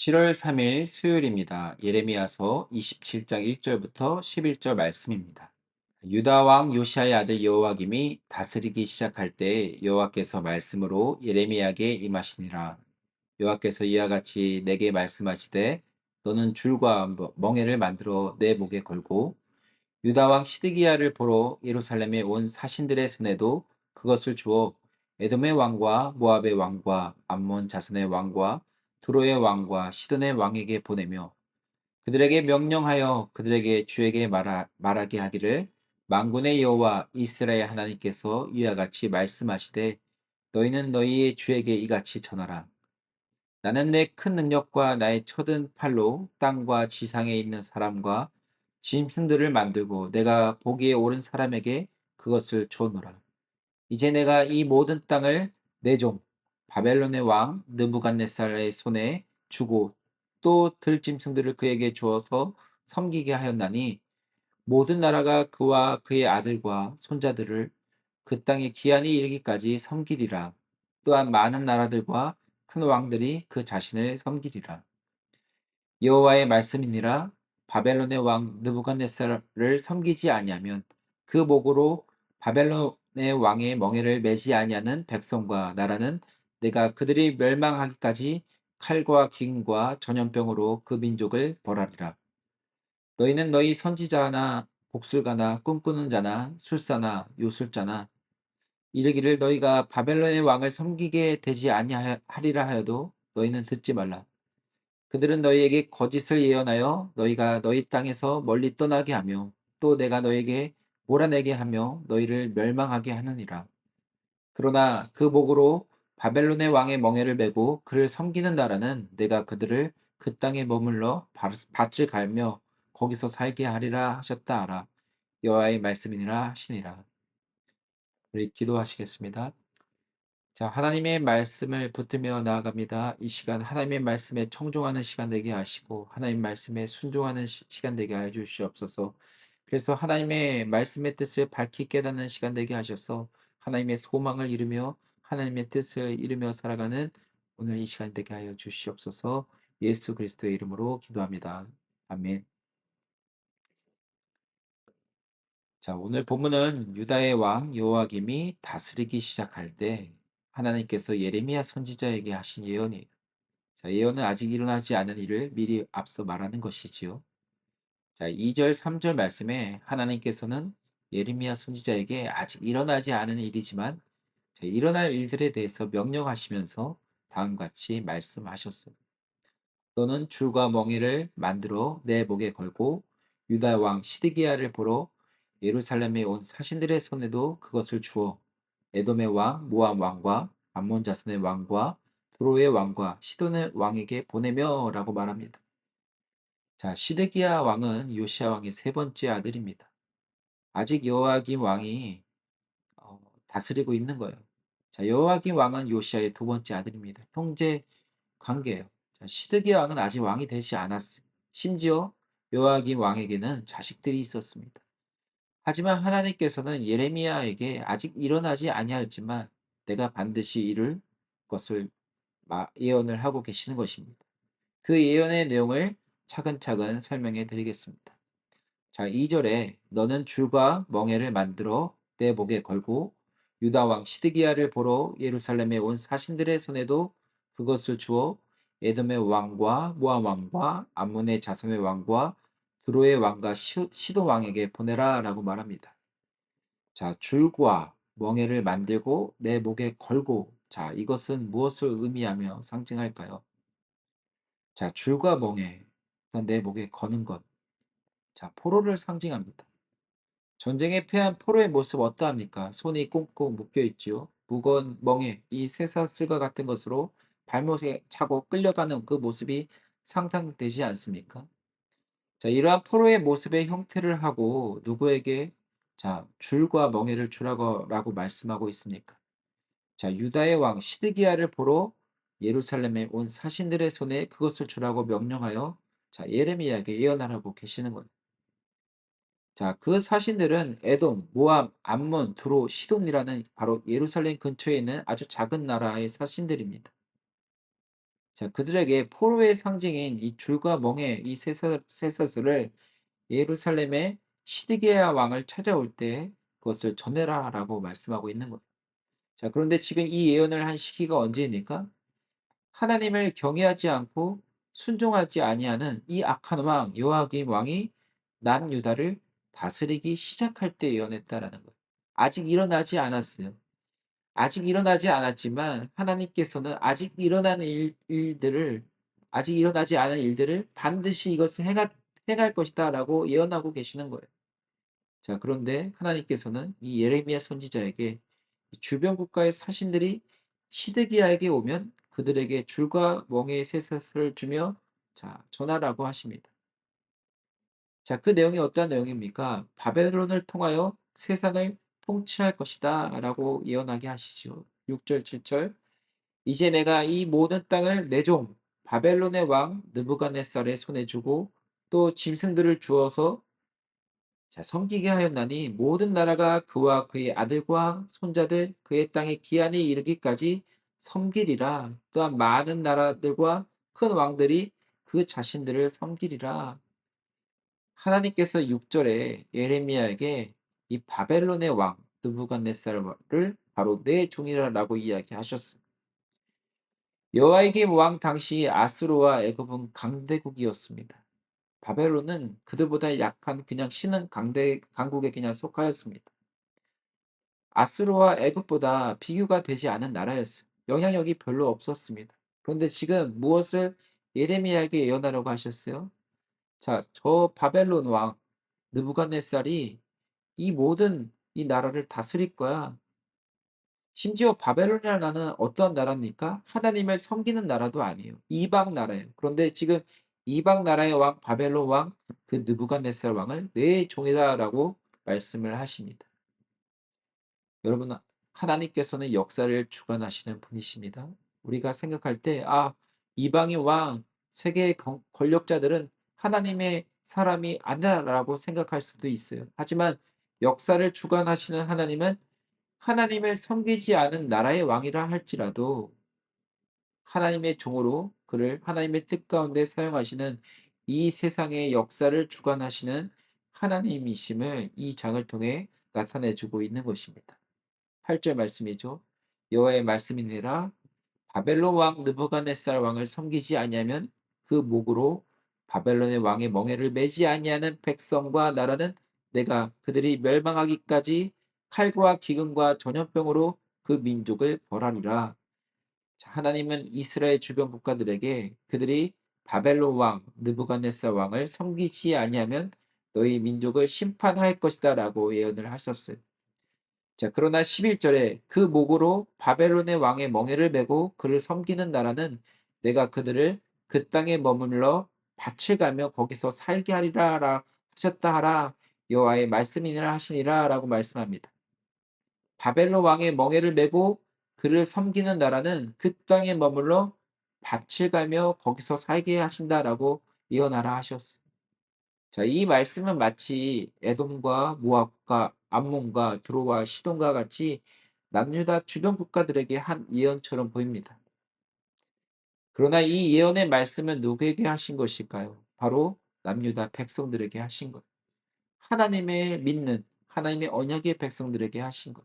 7월 3일 수요일입니다. 예레미야서 27장 1절부터 11절 말씀입니다. 유다 왕 요시아의 아들 여호와김이 다스리기 시작할 때 여호와께서 말씀으로 예레미야에게 임하시니라. 여호와께서 이와 같이 내게 말씀하시되 너는 줄과 멍에를 만들어 내 목에 걸고 유다 왕 시드기야를 보러 예루살렘에 온 사신들의 손에도 그것을 주어 에돔의 왕과 모압의 왕과 암몬 자손의 왕과 두로의 왕과 시돈의 왕에게 보내며 그들에게 명령하여 그들에게 주에게 말하게 하기를 만군의 여호와 이스라엘 하나님께서 이와 같이 말씀하시되 너희는 너희의 주에게 이같이 전하라. 나는 내 큰 능력과 나의 쳐든 팔로 땅과 지상에 있는 사람과 짐승들을 만들고 내가 보기에 옳은 사람에게 그것을 주노라. 이제 내가 이 모든 땅을 내 종 바벨론의 왕 느부갓네살의 손에 주고 또 들짐승들을 그에게 주어서 섬기게 하였나니 모든 나라가 그와 그의 아들과 손자들을 그 땅에 기한이 이르기까지 섬기리라. 또한 많은 나라들과 큰 왕들이 그 자신을 섬기리라. 여호와의 말씀이니라. 바벨론의 왕 느부갓네살을 섬기지 아니하면 그 목으로 바벨론의 왕의 멍에를 매지 아니하는 백성과 나라는 내가 그들이 멸망하기까지 칼과 기근과 전염병으로 그 민족을 벌하리라. 너희는 너희 선지자나 복술가나 꿈꾸는 자나 술사나 요술자나 이르기를 너희가 바벨론의 왕을 섬기게 되지 아니하리라 하여도 너희는 듣지 말라. 그들은 너희에게 거짓을 예언하여 너희가 너희 땅에서 멀리 떠나게 하며 또 내가 너희에게 몰아내게 하며 너희를 멸망하게 하느니라. 그러나 그 목으로 바벨론의 왕의 멍에를 메고 그를 섬기는 나라는 내가 그들을 그 땅에 머물러 밭을 갈며 거기서 살게 하리라 하셨다 하라. 여호와의 말씀이니라 하시니라. 우리 기도하시겠습니다. 자, 하나님의 말씀을 붙들며 나아갑니다. 이 시간 하나님의 말씀에 청종하는 시간 되게 하시고 하나님 말씀에 순종하는 시간 되게 하여 주시옵소서. 그래서 하나님의 말씀의 뜻을 밝히 깨닫는 시간 되게 하셔서 하나님의 소망을 이루며 하나님의 뜻을 이루며 살아가는 오늘 이 시간 되게 하여 주시옵소서. 예수 그리스도의 이름으로 기도합니다. 아멘. 자, 오늘 본문은 유다의 왕 여호와김이 다스리기 시작할 때 하나님께서 예레미야 선지자에게 하신 예언이에요. 자, 예언은 아직 일어나지 않은 일을 미리 앞서 말하는 것이지요. 자, 2절, 3절 말씀에 하나님께서는 예레미야 선지자에게 아직 일어나지 않은 일이지만 자, 일어날 일들에 대해서 명령하시면서 다음과 같이 말씀하셨어요. 너는 줄과 멍에를 만들어 내 목에 걸고 유다 왕 시드기야를 보러 예루살렘에 온 사신들의 손에도 그것을 주어 에돔의 왕 모압 왕과 암몬 자손의 왕과 두로의 왕과 시돈의 왕에게 보내며라고 말합니다. 자, 시드기야 왕은 요시야 왕의 세 번째 아들입니다. 아직 여호와김 왕이 다스리고 있는 거예요. 자, 여호와김 왕은 요시야의 두 번째 아들입니다. 형제 관계예요. 자, 시드기야 왕은 아직 왕이 되지 않았어요. 심지어 요아김 왕에게는 자식들이 있었습니다. 하지만 하나님께서는 예레미야에게 아직 일어나지 아니하였지만 내가 반드시 이룰 것을 예언을 하고 계시는 것입니다. 그 예언의 내용을 차근차근 설명해 드리겠습니다. 자, 2절에 너는 줄과 멍에를 만들어 내 목에 걸고 유다 왕 시드기야를 보러 예루살렘에 온 사신들의 손에도 그것을 주어 에돔의 왕과 모압 왕과 암몬의 자손의 왕과 두로의 왕과 시돈 왕에게 보내라라고 말합니다. 자, 줄과 멍에를 만들고 내 목에 걸고 자, 이것은 무엇을 의미하며 상징할까요? 자, 줄과 멍에 내 목에 거는 것. 자, 포로를 상징합니다. 전쟁에 패한 포로의 모습 어떠합니까? 손이 꽁꽁 묶여 있지요. 무거운 멍에 이 쇠사슬과 같은 것으로 발못에 차고 끌려가는 그 모습이 상상되지 않습니까? 자, 이러한 포로의 모습의 형태를 하고 누구에게 자, 줄과 멍에를 주라고 말씀하고 있습니까? 자, 유다의 왕 시드기야를 보러 예루살렘에 온 사신들의 손에 그것을 주라고 명령하여 자, 예레미야에게 예언하라고 계시는 거예요. 자, 그 사신들은 에돔, 모압, 암몬, 두로, 시돈이라는 바로 예루살렘 근처에 있는 아주 작은 나라의 사신들입니다. 자, 그들에게 포로의 상징인 이 줄과 멍에 이 쇠사슬을 예루살렘의 시드기야 왕을 찾아올 때 그것을 전해라라고 말씀하고 있는 거예요. 자, 그런데 지금 이 예언을 한 시기가 언제입니까? 하나님을 경외하지 않고 순종하지 아니하는 이 악한 왕 요아kim 왕이 남유다를 다스리기 시작할 때 예언했다라는 거예요. 아직 일어나지 않았어요. 아직 일어나지 않았지만 하나님께서는 아직 일어나지 않은 일들을 반드시 이것을 행할 것이다라고 예언하고 계시는 거예요. 자, 그런데 하나님께서는 이 예레미야 선지자에게 주변 국가의 사신들이 시드기야에게 오면 그들에게 줄과 멍에의 쇠사슬을 주며 자, 전하라고 하십니다. 자, 그 내용이 어떠한 내용입니까? 바벨론을 통하여 세상을 통치할 것이다라고 예언하게 하시죠. 6절, 7절. 이제 내가 이 모든 땅을 내 종 바벨론의 왕 느부갓네살의 손에 주고 또 짐승들을 주어서 자, 섬기게 하였나니 모든 나라가 그와 그의 아들과 손자들 그의 땅에 기한이 이르기까지 섬기리라. 또한 많은 나라들과 큰 왕들이 그 자신들을 섬기리라. 하나님께서 6절에 예레미야에게 이 바벨론의 왕 느부갓네살을 바로 내 종이라라고 이야기하셨습니다. 여호야김 왕 당시 아수르와 애굽은 강대국이었습니다. 바벨론은 그들보다 약한 그냥 신흥 강국에 그냥 속하였습니다. 아수르와 애굽보다 비교가 되지 않은 나라였어요. 영향력이 별로 없었습니다. 그런데 지금 무엇을 예레미야에게 예언하려고 하셨어요? 자, 저 바벨론 왕 느부갓네살이 이 모든 이 나라를 다스릴 거야. 심지어 바벨론이라는 나라는 어떠한 나라입니까? 하나님을 섬기는 나라도 아니에요. 이방 나라예요. 그런데 지금 이방 나라의 왕 바벨론 왕 그 느부갓네살 왕을 내 종이다라고 말씀을 하십니다. 여러분, 하나님께서는 역사를 주관하시는 분이십니다. 우리가 생각할 때 이방의 왕 세계의 권력자들은 하나님의 사람이 아니라고 생각할 수도 있어요. 하지만 역사를 주관하시는 하나님은 하나님을 섬기지 않은 나라의 왕이라 할지라도 하나님의 종으로 그를 하나님의 뜻 가운데 사용하시는 이 세상의 역사를 주관하시는 하나님이심을 이 장을 통해 나타내 주고 있는 것입니다. 8절 말씀이죠. 여호와의 말씀이니라 바벨론 왕 느부갓네살 왕을 섬기지 아니하면 그 목으로 바벨론의 왕의 멍에를 매지 아니하는 백성과 나라는 내가 그들이 멸망하기까지 칼과 기근과 전염병으로 그 민족을 벌하리라. 자, 하나님은 이스라엘 주변 국가들에게 그들이 바벨론 왕 느부갓네살 왕을 섬기지 아니하면 너희 민족을 심판할 것이다라고 예언을 하셨어요. 자, 그러나 11절에 그 목으로 바벨론의 왕의 멍에를 메고 그를 섬기는 나라는 내가 그들을 그 땅에 머물러 밭을 가며 거기서 살게 하리라 하셨다 하라 여호와의 말씀이니라 하시니라 라고 말씀합니다. 바벨론 왕의 멍에를 메고 그를 섬기는 나라는 그 땅에 머물러 밭을 가며 거기서 살게 하신다라고 예언하라 하셨어요. 자, 이 말씀은 마치 에돔과 모압과 암몬과 드로와 시돈과 같이 남유다 주변 국가들에게 한 예언처럼 보입니다. 그러나 이 예언의 말씀은 누구에게 하신 것일까요? 바로 남유다 백성들에게 하신 것. 하나님의 믿는 하나님의 언약의 백성들에게 하신 것.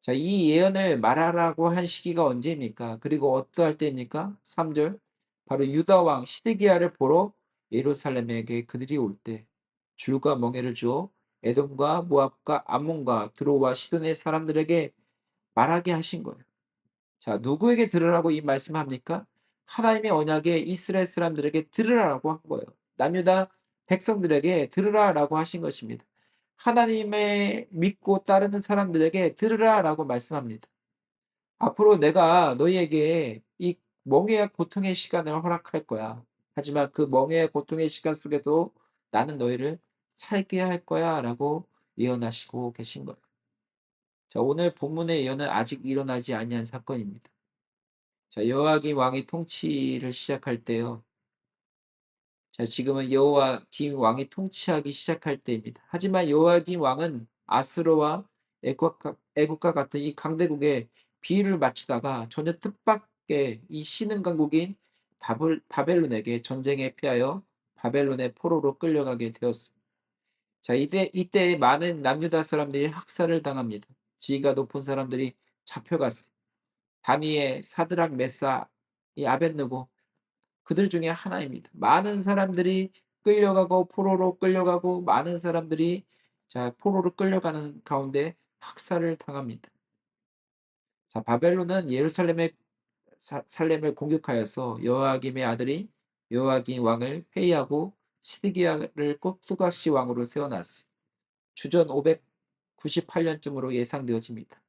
자, 이 예언을 말하라고 한 시기가 언제입니까? 그리고 어떠할 때입니까? 3절. 바로 유다 왕 시드기야를 보러 예루살렘에게 그들이 올 때 줄과 멍에를 주어 에돔과 모압과 암몬과 드로와 시돈의 사람들에게 말하게 하신 거예요. 자, 누구에게 들으라고 이 말씀합니까? 하나님의 언약에 이스라엘 사람들에게 들으라고 한 거예요. 남유다 백성들에게 들으라라고 하신 것입니다. 하나님의 믿고 따르는 사람들에게 들으라라고 말씀합니다. 앞으로 내가 너희에게 이 멍에와 고통의 시간을 허락할 거야. 하지만 그 멍에와 고통의 시간 속에도 나는 너희를 살게 할 거야라고 예언하시고 계신 거예요. 자, 오늘 본문의 예언은 아직 일어나지 아니한 사건입니다. 자, 여호와김 왕이 통치를 시작할 때요. 자, 지금은 여호와김 왕이 통치하기 시작할 때입니다. 하지만 여호와김 왕은 아수르와 애국과 같은 이 강대국에 비유를 맞추다가 전혀 뜻밖의 이 신흥 강국인 바벨론에게 전쟁에 피하여 바벨론의 포로로 끌려가게 되었습니다. 자, 이때 많은 남유다 사람들이 학살을 당합니다. 지위가 높은 사람들이 잡혀갔어요. 다니엘, 사드락, 메사, 이 아벳느고 그들 중에 하나입니다. 많은 사람들이 끌려가고 포로로 끌려가고 많은 사람들이 포로로 끌려가는 가운데 학살을 당합니다. 자, 바벨론은 예루살렘의 살렘을 공격하여서 여호야김의 아들이 여호야긴 왕을 회의하고 시드기야를 꼭두가시 왕으로 세워놨어요. 주전 598년쯤으로 예상되어집니다.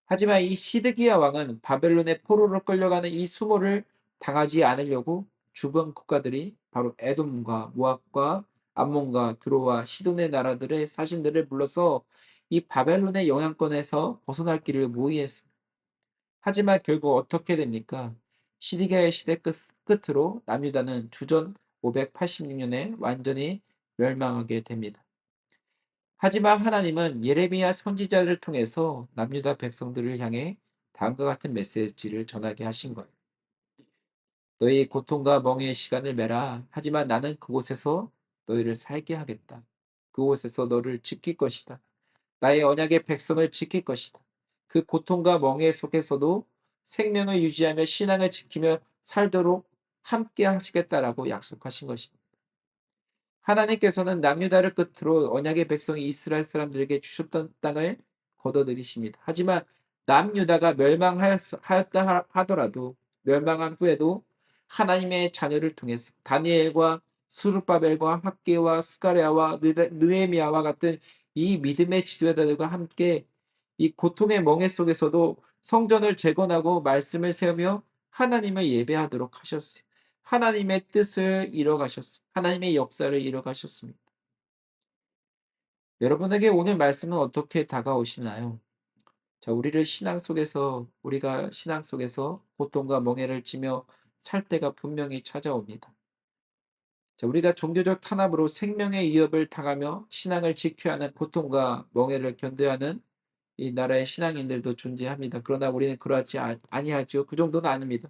하지만 이 시드기야 왕은 바벨론의 포로로 끌려가는 이 수모를 당하지 않으려고 주변 국가들이 바로 에돔과 모압과 암몬과 드로와 시돈의 나라들의 사신들을 불러서 이 바벨론의 영향권에서 벗어날 길을 모의했습니다. 하지만 결국 어떻게 됩니까? 시디기야의 시대 끝으로 남유다는 주전 586년에 완전히 멸망하게 됩니다. 하지만 하나님은 예레미야 선지자를 통해서 남유다 백성들을 향해 다음과 같은 메시지를 전하게 하신 거예요. 너희 고통과 멍에의 시간을 메라. 하지만 나는 그곳에서 너희를 살게 하겠다. 그곳에서 너를 지킬 것이다. 나의 언약의 백성을 지킬 것이다. 그 고통과 멍에 속에서도 생명을 유지하며 신앙을 지키며 살도록 함께 하시겠다라고 약속하신 것입니다. 하나님께서는 남유다를 끝으로 언약의 백성 이스라엘 사람들에게 주셨던 땅을 거둬들이십니다. 하지만 남유다가 멸망하였다 하더라도 멸망한 후에도 하나님의 자녀를 통해서 다니엘과 수르바벨과 학개와 스가랴와 느헤미야와 같은 이 믿음의 지도자들과 함께 이 고통의 멍에 속에서도 성전을 재건하고 말씀을 세우며 하나님을 예배하도록 하셨어요. 하나님의 뜻을 이뤄가셨습니다. 하나님의 역사를 이뤄가셨습니다. 여러분에게 오늘 말씀은 어떻게 다가오시나요? 자, 우리가 신앙 속에서 고통과 멍에를 지며 살 때가 분명히 찾아옵니다. 자, 우리가 종교적 탄압으로 생명의 위협을 당하며 신앙을 지켜야 하는 고통과 멍에를 견뎌야 하는 이 나라의 신앙인들도 존재합니다. 그러나 우리는 그러하지 아니하죠. 그 정도는 아닙니다.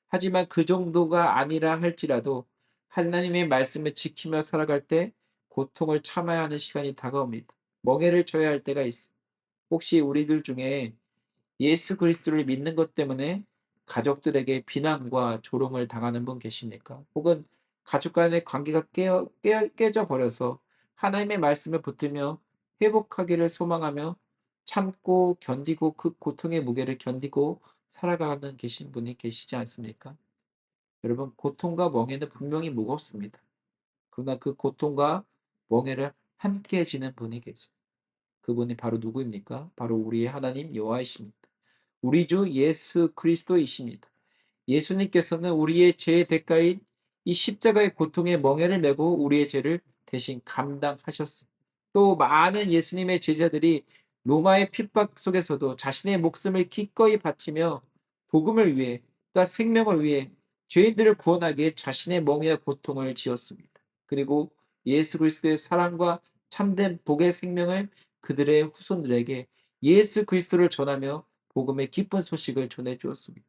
하지만 그 정도가 아니라 할지라도 하나님의 말씀을 지키며 살아갈 때 고통을 참아야 하는 시간이 다가옵니다. 멍에를 져야 할 때가 있습니다. 혹시 우리들 중에 예수 그리스도를 믿는 것 때문에 가족들에게 비난과 조롱을 당하는 분 계십니까? 혹은 가족 간의 관계가 깨져 버려서 하나님의 말씀을 붙들며 회복하기를 소망하며 참고 견디고 그 고통의 무게를 견디고 살아가는 계신 분이 계시지 않습니까? 여러분, 고통과 멍에는 분명히 무겁습니다. 그러나 그 고통과 멍에를 함께 지는 분이 계세요. 그분이 바로 누구입니까? 바로 우리의 하나님 여호와이십니다. 우리 주 예수 그리스도이십니다. 예수님께서는 우리의 죄의 대가인 이 십자가의 고통의 멍에를 메고 우리의 죄를 대신 감당하셨습니다. 또 많은 예수님의 제자들이 로마의 핍박 속에서도 자신의 목숨을 기꺼이 바치며 복음을 위해 또 생명을 위해 죄인들을 구원하기 위해 자신의 멍에와 고통을 지었습니다. 그리고 예수 그리스도의 사랑과 참된 복의 생명을 그들의 후손들에게 예수 그리스도를 전하며 복음의 기쁜 소식을 전해 주었습니다.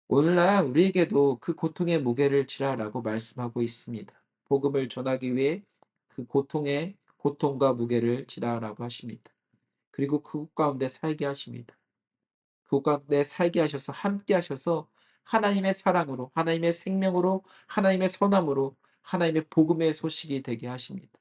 오늘날 우리에게도 그 고통의 무게를 지라라고 말씀하고 있습니다. 복음을 전하기 위해 그 고통과 무게를 지라라고 하십니다. 그리고 그곳 가운데 살게 하십니다. 그곳 가운데 살게 하셔서 함께 하셔서 하나님의 사랑으로, 하나님의 생명으로, 하나님의 선함으로, 하나님의 복음의 소식이 되게 하십니다.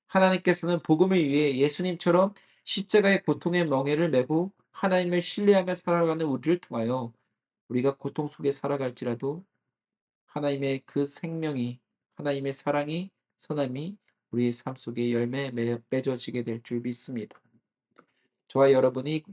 하나님께서는 복음을 위해 예수님처럼 십자가의 고통의 멍에를 메고 하나님을 신뢰하며 살아가는 우리를 통하여 우리가 고통 속에 살아갈지라도 하나님의 그 생명이, 하나님의 사랑이, 선함이 우리의 삶 속에 열매 맺어지게 될 줄 믿습니다. 저와 여러분이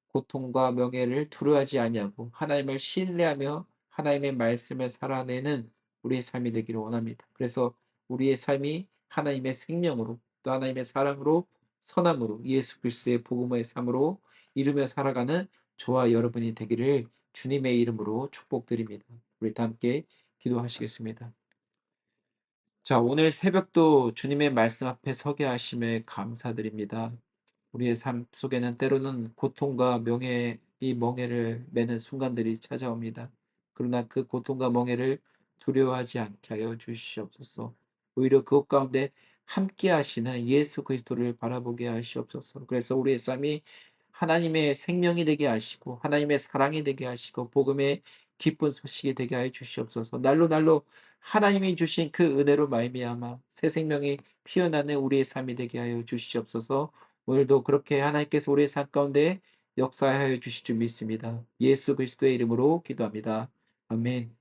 고통과 명예를 두려워하지 아니하고 하나님을 신뢰하며 하나님의 말씀을 살아내는 우리의 삶이 되기를 원합니다. 그래서 우리의 삶이 하나님의 생명으로 또 하나님의 사랑으로 선함으로 예수 그리스도의 복음의 삶으로 이루며 살아가는 저와 여러분이 되기를 주님의 이름으로 축복드립니다. 우리 다 함께 기도하시겠습니다. 자, 오늘 새벽도 주님의 말씀 앞에 서게 하심에 감사드립니다. 우리의 삶 속에는 때로는 고통과 이 멍에를 매는 순간들이 찾아옵니다. 그러나 그 고통과 멍해를 두려워하지 않게 하여 주시옵소서. 오히려 그것 가운데 함께 하시는 예수 그리스도를 바라보게 하시옵소서. 그래서 우리의 삶이 하나님의 생명이 되게 하시고 하나님의 사랑이 되게 하시고 복음의 기쁜 소식이 되게 하여 주시옵소서. 날로 날로 하나님이 주신 그 은혜로 말미암아 새 생명이 피어나는 우리의 삶이 되게 하여 주시옵소서. 오늘도 그렇게 하나님께서 우리의 삶 가운데 역사하여 주실 줄 믿습니다. 예수 그리스도의 이름으로 기도합니다. 아멘.